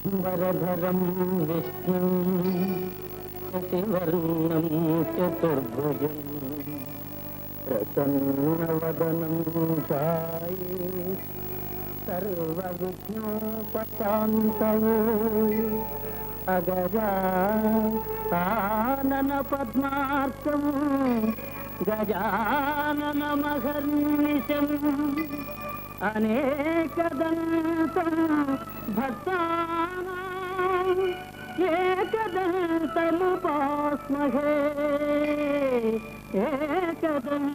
వరధరం విష్ణుం శశివర్ణం చతుర్భుజం ప్రసన్నవదనం ఛాయే సర్వవిఘ్నోపశాంతయే అగజా ఆనన పద్మార్కం గజాననమహర్నిశం అనేకదంతం భక్తానాం ఏకదంతముపాస్మహే ఏకదంతముపాస్మహే.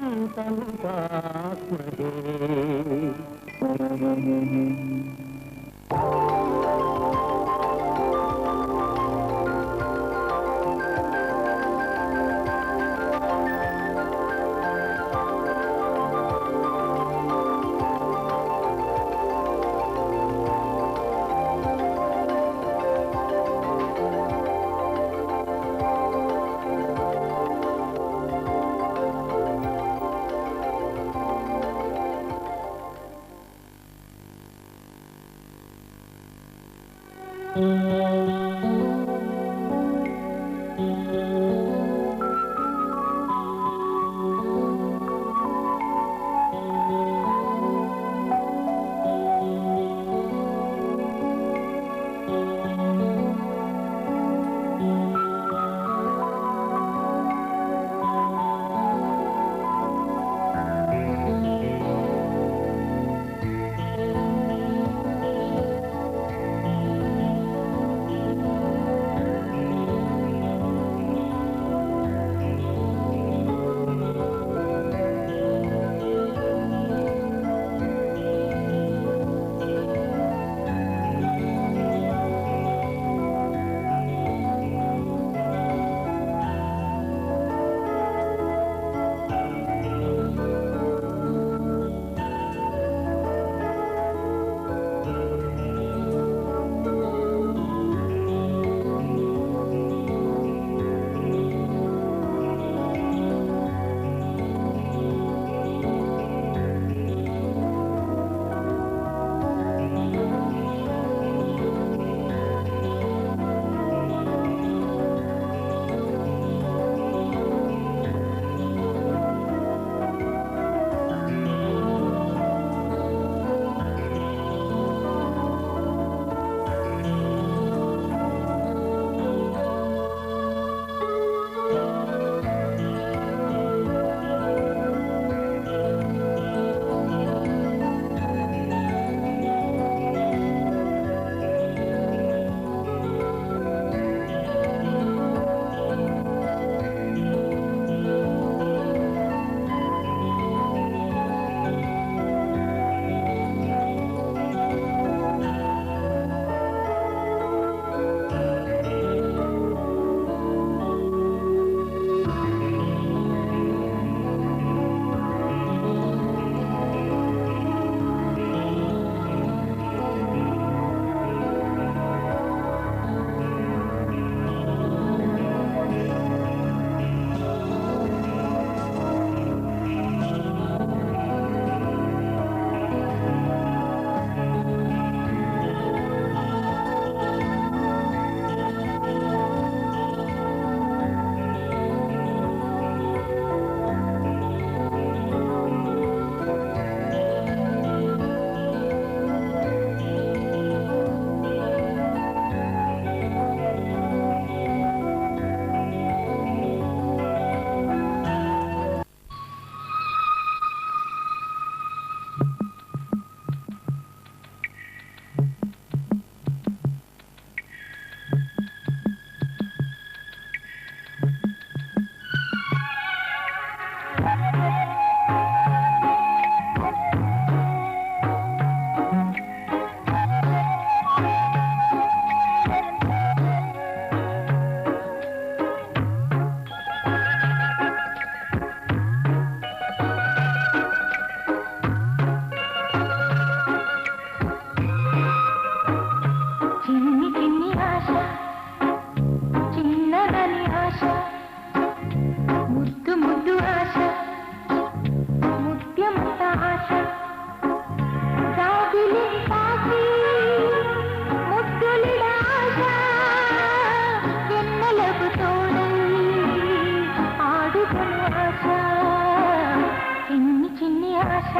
ఆశ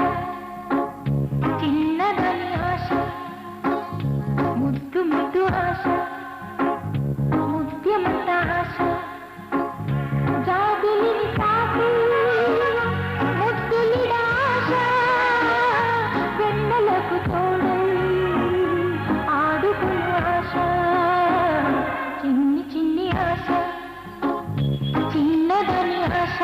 చిన్నదని ఆశ ముద్దు ముద్దు ఆశ ముద్యమంత ఆశ జాబిలిని తాకి ముద్దులిడ ఆశ వెన్నెలకు తోడై ఆడుకునే ఆశ చిన్ని చిన్ని ఆశ చిన్నదని ఆశ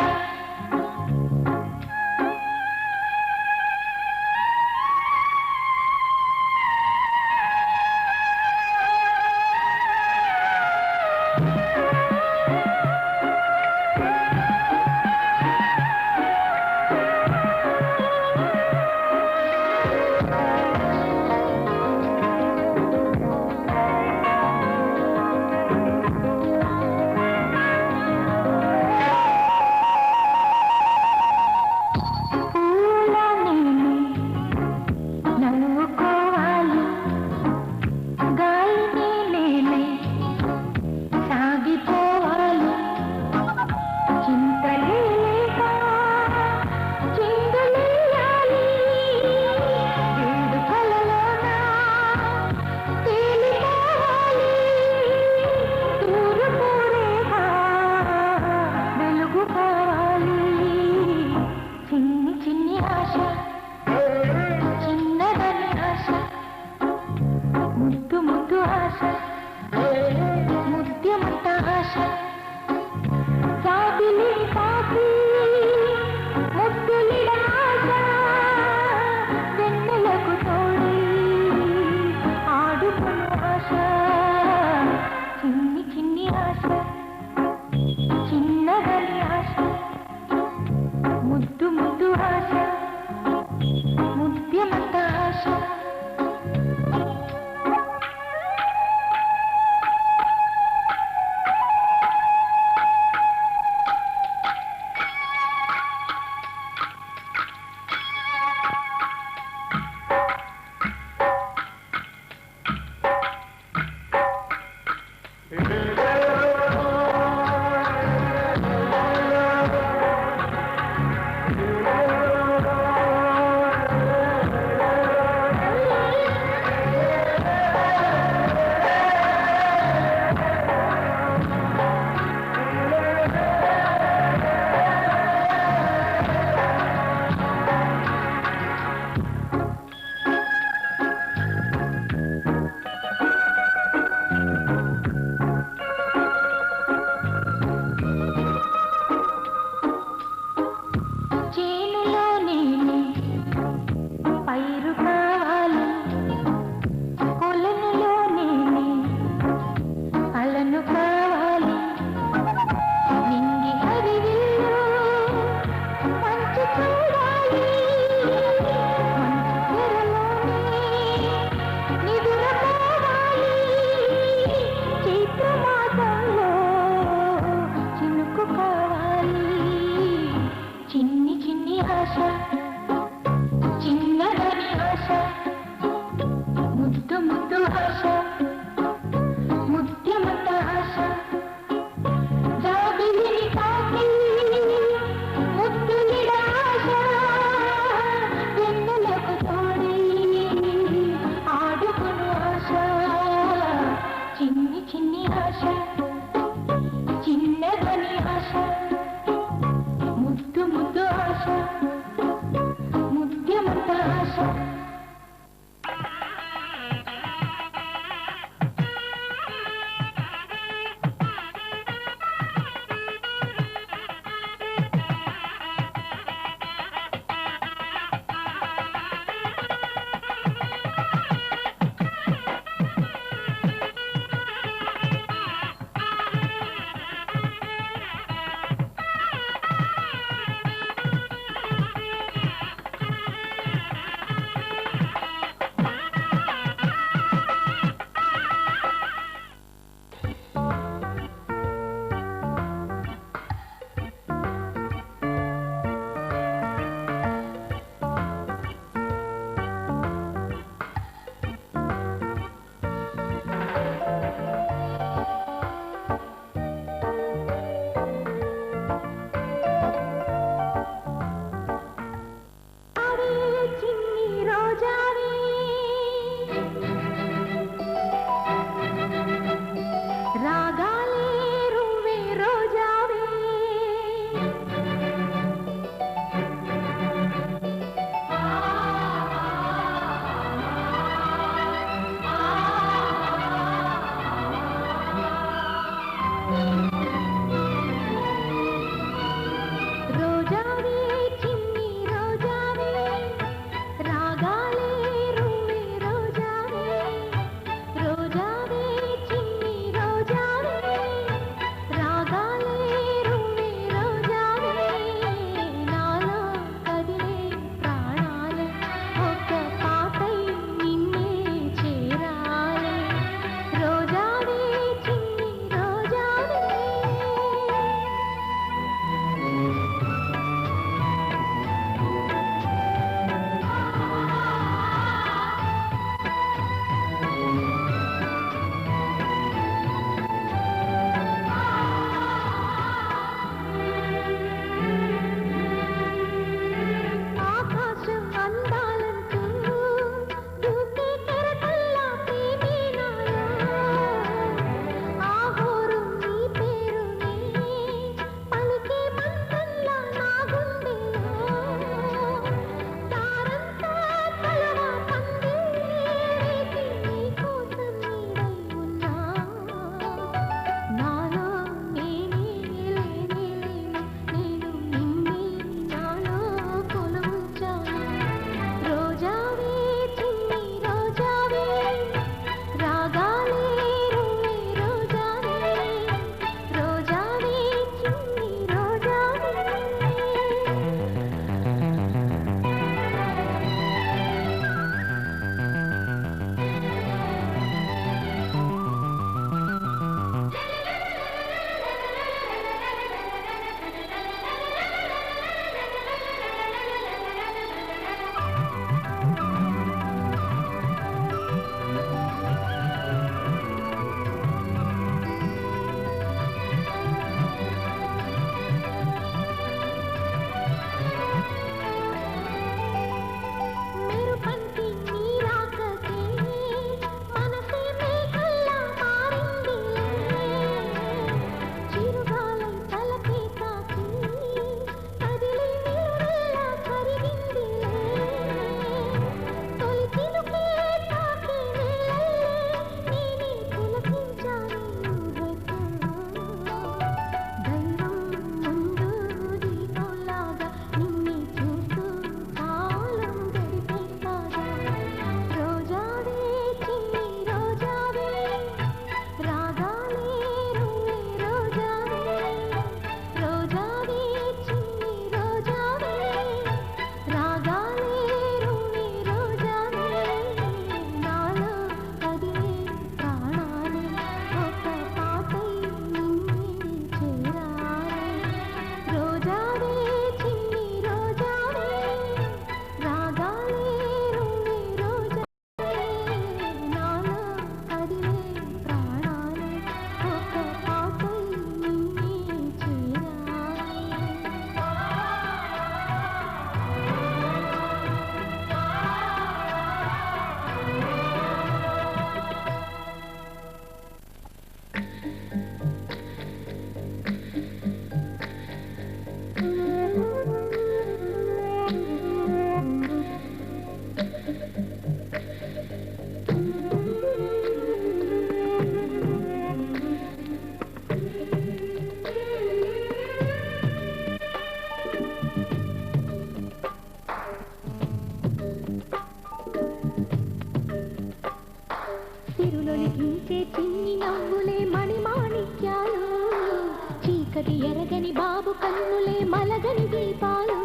చీకటి ఎరగని బాబు కన్నులే మలగని దీపాలు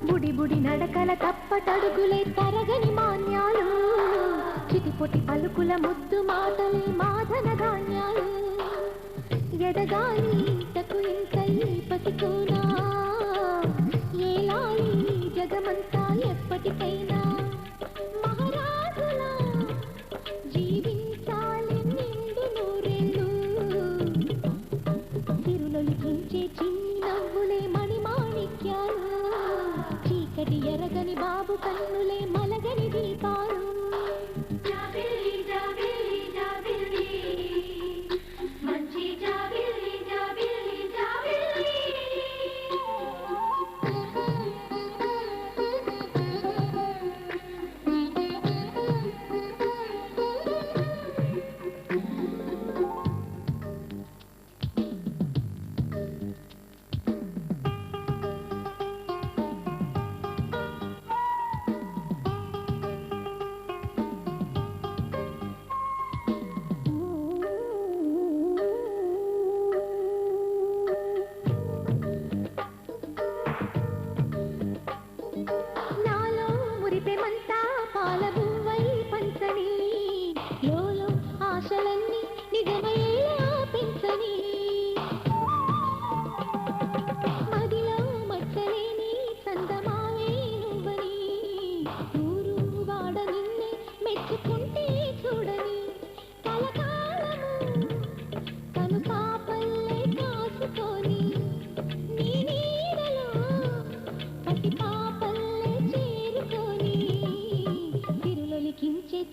బుడి బుడి నడకల తప్పటడుగులే తరగని మాన్యాలు చిటిపొటి పలుకుల ముద్దు మాటలే మాధన ధాన్యాలు ఎదగాలి ఇంతకు ఇంతై పసికోనా ఏలాలి జగమంతా ఎప్పటికైనా మహారాజులా జీవించాలి నిండు నూరేళ్ళు తిరులొలికించే చిన్ని నవ్వులే మణిమాణిక్యాలు చీకటి ఎరగని బాబు కన్నులే మలగని దీపాలు జాబిల్లి జాబిల్లి జాబిల్లి మంచి జాబిల్లి జాబిల్లి జాబిల్లి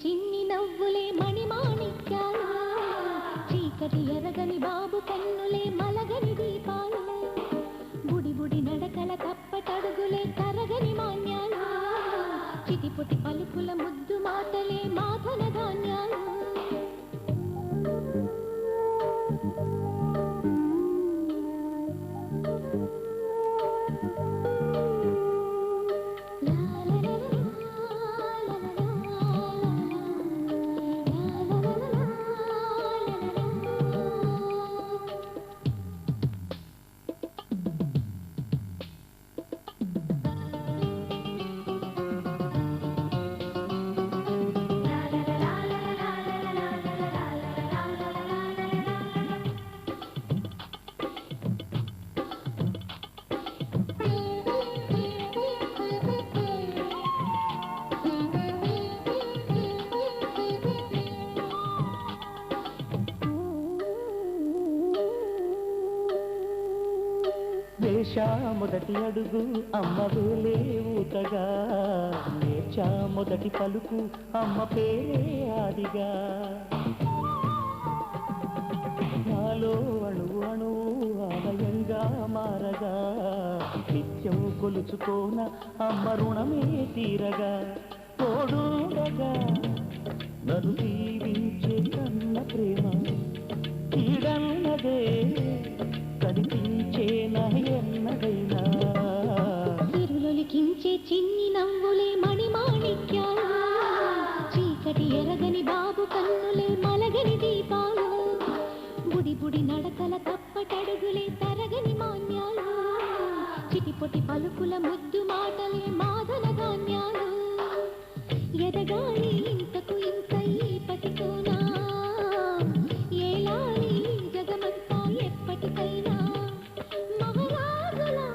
చిన్ని నవ్వులే మణిమాణిక్యాలు చీకటి ఎరగని బాబు కన్నులే మలగని దీపాలు బుడి బుడి నడకల తప్పటడుగులే తరగని మాన్యాలు చిటిపొటి పలుకుల ముద్దు మాటలే మాధన ధాన్యాలు వేషా మొదటి అడుగు అమ్మ వేలే ఊతగా నేర్చా మొదటి పలుకు అమ్మ పేరే ఆదిగా నాలో అణువు అణువు ఆలయంగా మారగా నిత్యం కొలుచుకోన అమ్మ రుణమే తీరగా తోడుండగా నన్ను దీవించే కన్న ప్రేమ కీడన్నదే కనిపించేనా ఎన్నడైనా తిరులొలికించే చిన్ని నవ్వులే మణిమాణిక్యాలు చీకటి ఎరగని బాబు కన్నులే మలగని దీపాలు బుడి బుడి నడకల తప్పటడుగులే తరగని మాన్యాలు చిటిపొటి పలుకుల ముద్దు మాటలే మాధన ధాన్యాలు ఎదగాలి ఇంతకు ఇంతై పసికోనా ఏలాలి జగమంతా ఎప్పటికైనా మహారాజులా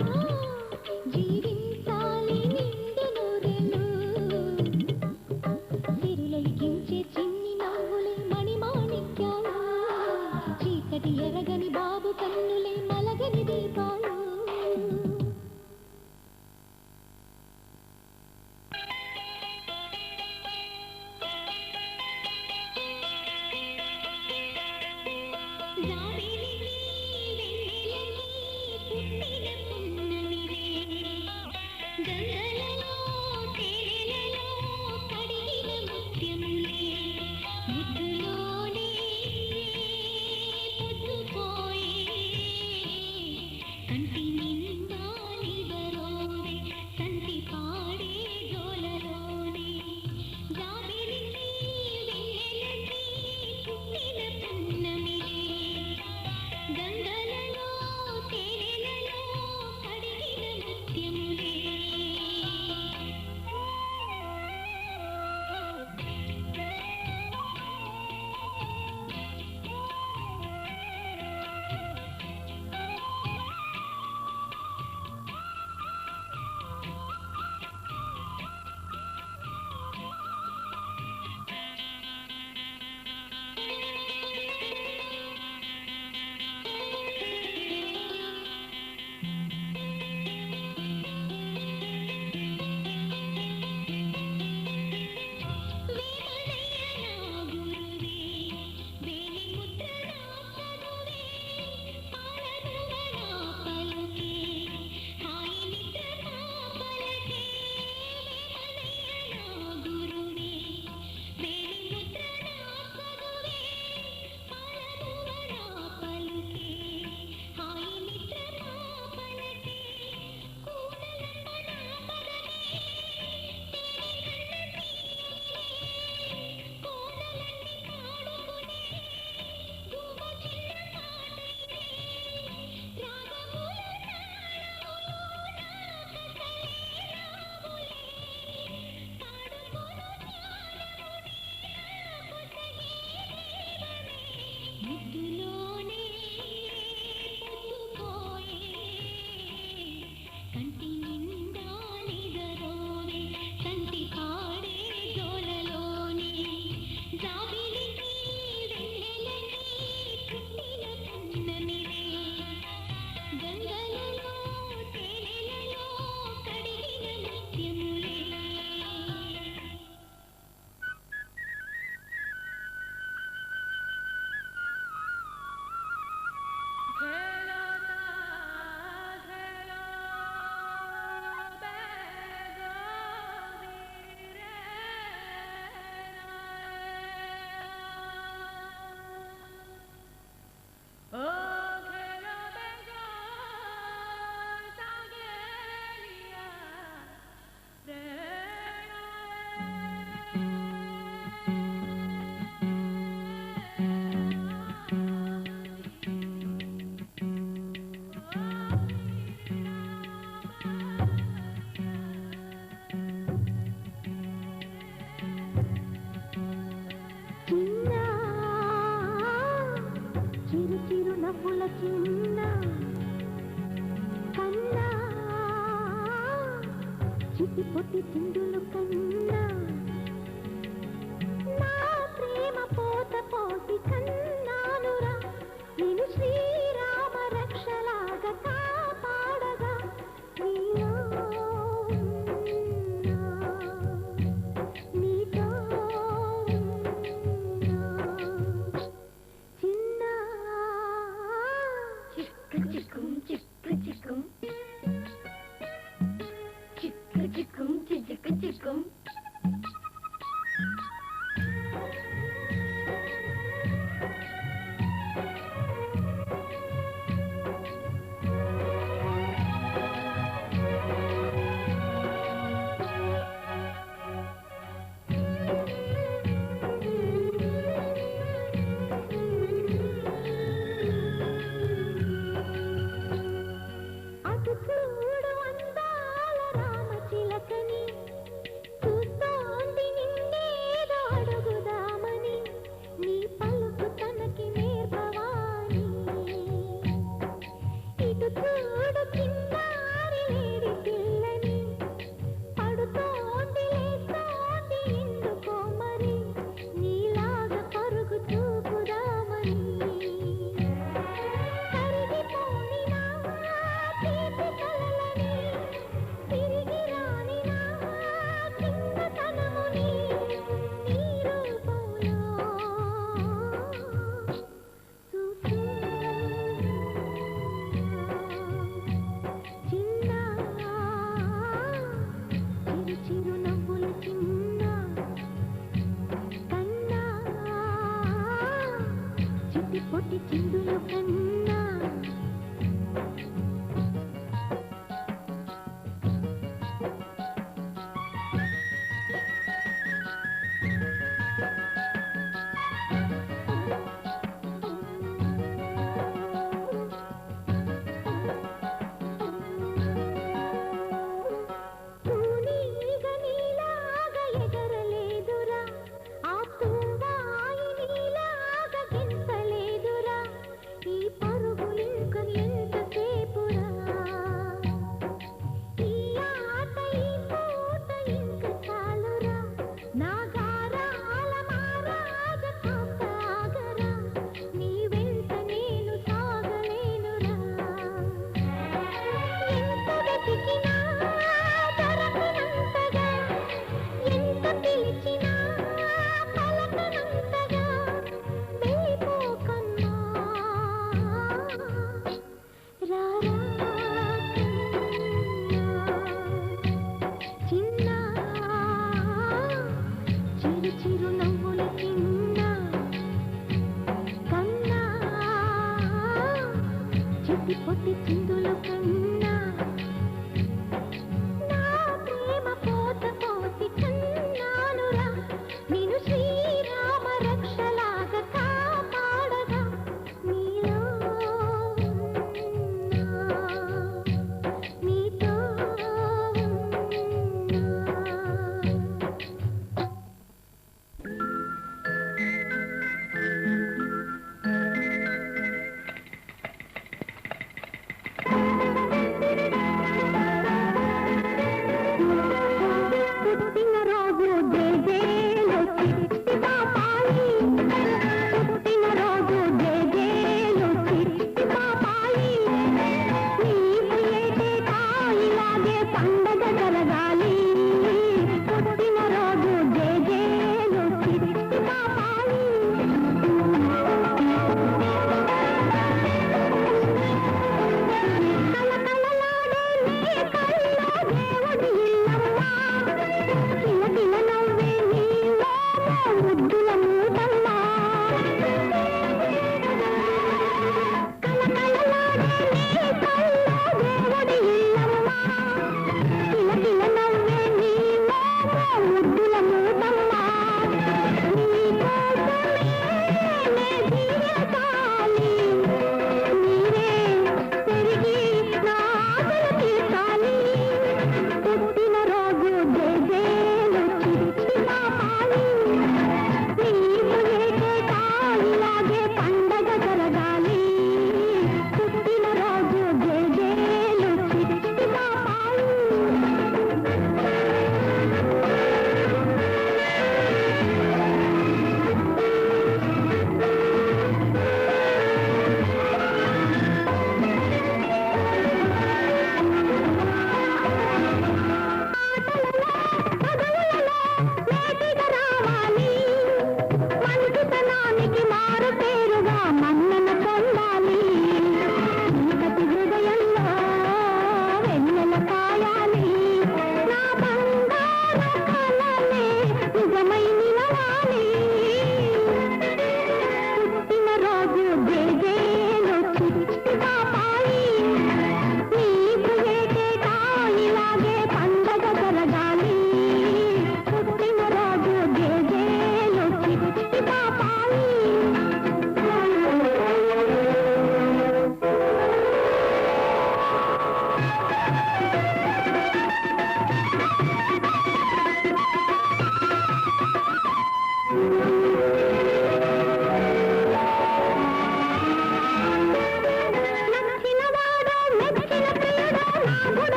జీవించాలి నిండు నూరేళ్ళు తిరులొలికించే చిన్ని నవ్వులే మణిమాణిక్యాలు చీకటి ఎరగని బాబు కన్నులే మలగని దీపాలు చిట్టి పొట్టి చిందులు కన్నా నా ప్రేమ పోత పోసి కన్నానురా నేను శ్రీరామ రక్షలాగా కాపాడగా నీలో నీతో చిన్న చిక్కు చిక్కుం చిక్కు చిక్కుం చిక్కు చిక్కుం చిక్కు చిక్కుం అటు చూడు అందాల రామచిలకని చూస్తోంది నిన్నేదో అడుగుదామని నీ పలుకు తనకి నేర్పవాని ఇటు చూడు చిన్నారి లేడి పిల్లని పడుతోంది లేస్తోంది ఎందుకో మరి నీలాగా పరుగు చూపుదామని కరిగిపోని నా తీపి కలలని తిరిగి రాని నా చిన్నతనముని నీ రూపంలో చూస్తూ చిన్న చిరు చిరు నవ్వుల చిన్న కన్నా చిట్టి పొట్టి చిందులు కన్నా తూనీగ నీలాగా ఎగరలేదురా ఆ తూవాయి నీలాగా గెంతలేదురా ఈ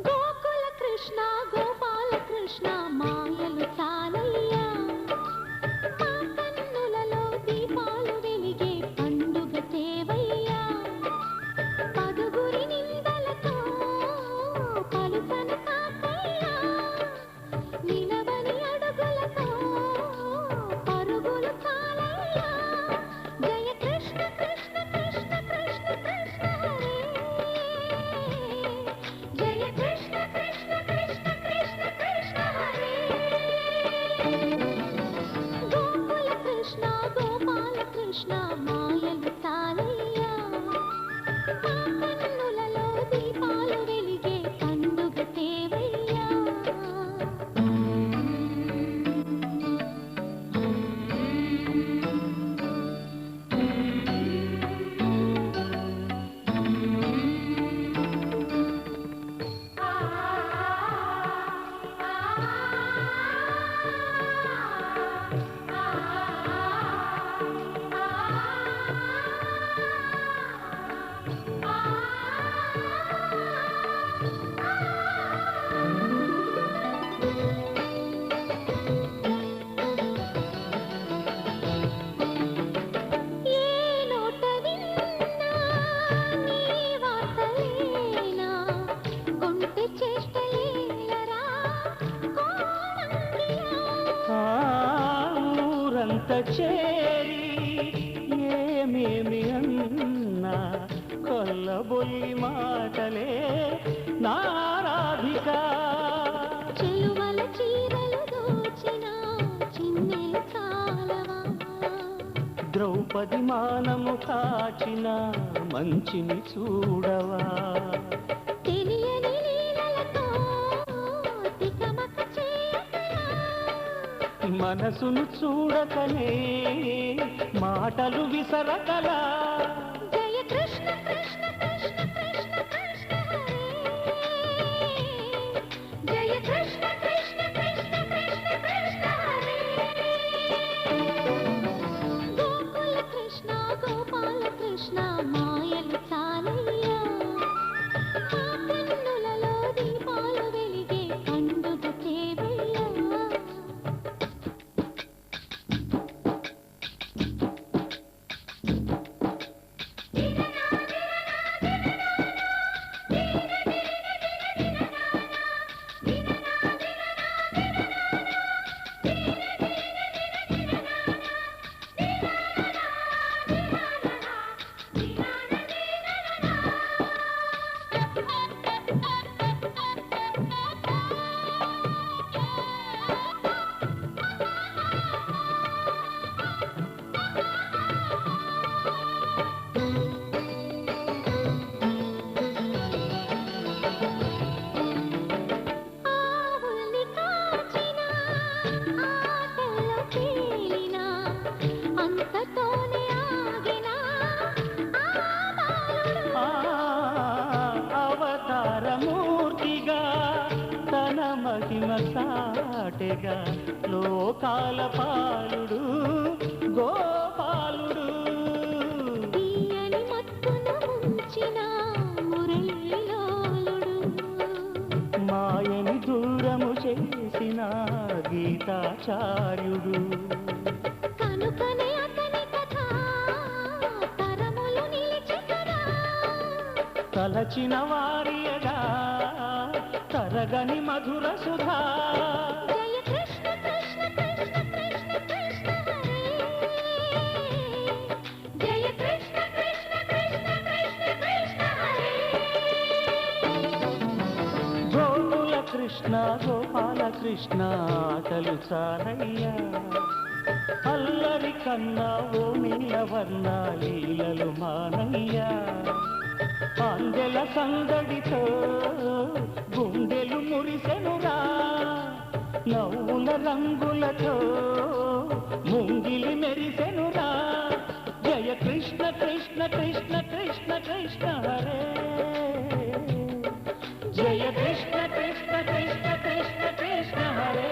గోకుల కృష్ణ గోపాల కృష్ణ మాయలు చాలయ్యా మా కన్నులలో దీపాలు వెలిగే పండుగ తేవయ్యా పదుగురి నిందలతో పలుకను కాకయ్యా నిలవని అడుగులతో పరుగులు చాలయ్యా జయ కృష్ణ కృష్ణ కృష్ణ కృష్ణ కృష్ణ హరే జయ కృష్ణ కృష్ణ కృష్ణ కృష్ణ కృష్ణ హరే గోకుల కృష్ణ గోపాల కృష్ణ మాయలు చాలయ్యా మా కన్నులలో దీపాలు వెలిగే పండుగ తేవయ్యా ఏ నోట విన్నా నీ వార్తలేనా కొంటె చేష్టలేలరా కోణంగియా ఆ ఊరంత చేరి ఏమేమి అన్నా కొల్లబొల్లి మాటలే నారాధిక చెలువల చీరలు దోచిన చిన్నెలు చాలవా ద్రౌపది మానము కాచిన మంచిని చూడవా తెలియని లీలలతో తికమక చేయకరా మనసును చూడకనే మాటలు విసరకలా జయ కృష్ణ కృష్ణ కృష్ణ కృష్ణ కృష్ణ హరే జయ కృష్ణ కృష్ణ కృష్ణ కృష్ణ కృష్ణ హరే గోకుల కృష్ణ గోపాల కృష్ణ మాయలు చాలయ్యా మా కన్నులలో దీపాలు వెలిగే పండుగ తేవయ్యా ఆవుల్ని కాచిన ఆటల్లో తేలిన అంతతోనే ఆగిన ఆ బాలుడు ఆ అవతారమూర్తిగా తన మహిమ సాటెగా లోకాల పాలుడు గోపాలుడు తీయని మత్తున ముంచిన మురళీలోలుడు మాయని దూరము చేసిన గీతాచార్యుడు కనుకనే అతని కథ తరములు నిలిచి కదా తలచిన వారియగా తరగని మధుర సుధా జయ కృష్ణ కృష్ణ కృష్ణ కృష్ణ కృష్ణ హరే జయ కృష్ణ కృష్ణ కృష్ణ కృష్ణ కృష్ణ హరే గోకుల కృష్ణ గోపాల కృష్ణ ఆటలు చాలయ్యా అల్లరి కన్నా ఓ నీలవర్ణ లీలలు మానయ్యా అందెల సందడితో గుండెలు మురిసెనురా నవ్వుల రంగులతో ముంగిలి మెరిసెనురా జయ కృష్ణ కృష్ణ కృష్ణ కృష్ణ కృష్ణ హరే జయ కృష్ణ కృష్ణ కృష్ణ కృష్ణ కృష్ణ హరే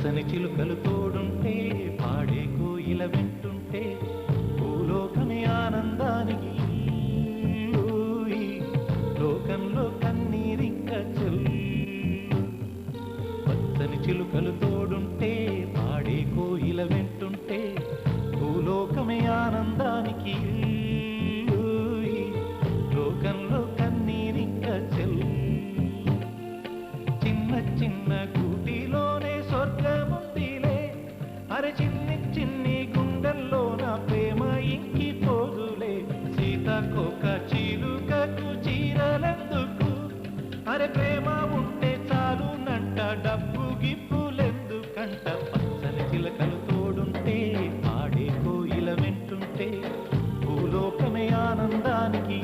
పచ్చని చిలుకలు తోడుంటే పాడే కోయిల వింటుంటే భూలోకమే ఆనందానికి ఊయి, లోకంలో కన్నీరింక చెల్లు. పచ్చని చిలుకలు తోడుంటే పాడే కోయిల వింటుంటే భూలోకమే ఆనందానికి ఊయి, లోకంలో కన్నీరింక చెల్లు. చిన్న చిన్న గూటిలోనే స్వర్గముందిలే, అరే చిన్ని చిన్ని గుండెల్లో నా ప్రేమ ఇంకిపోదులే. సీతాకోక చిలుకకు చీరలెందుకు, అరే ప్రేమ ఉంటే చాలునంట, డబ్బు గిప్పులెందుకంట. పచ్చని చిలకలు తోడుంటే పాడే కోయిల వింటుంటే భూలోకమే ఆనందానికి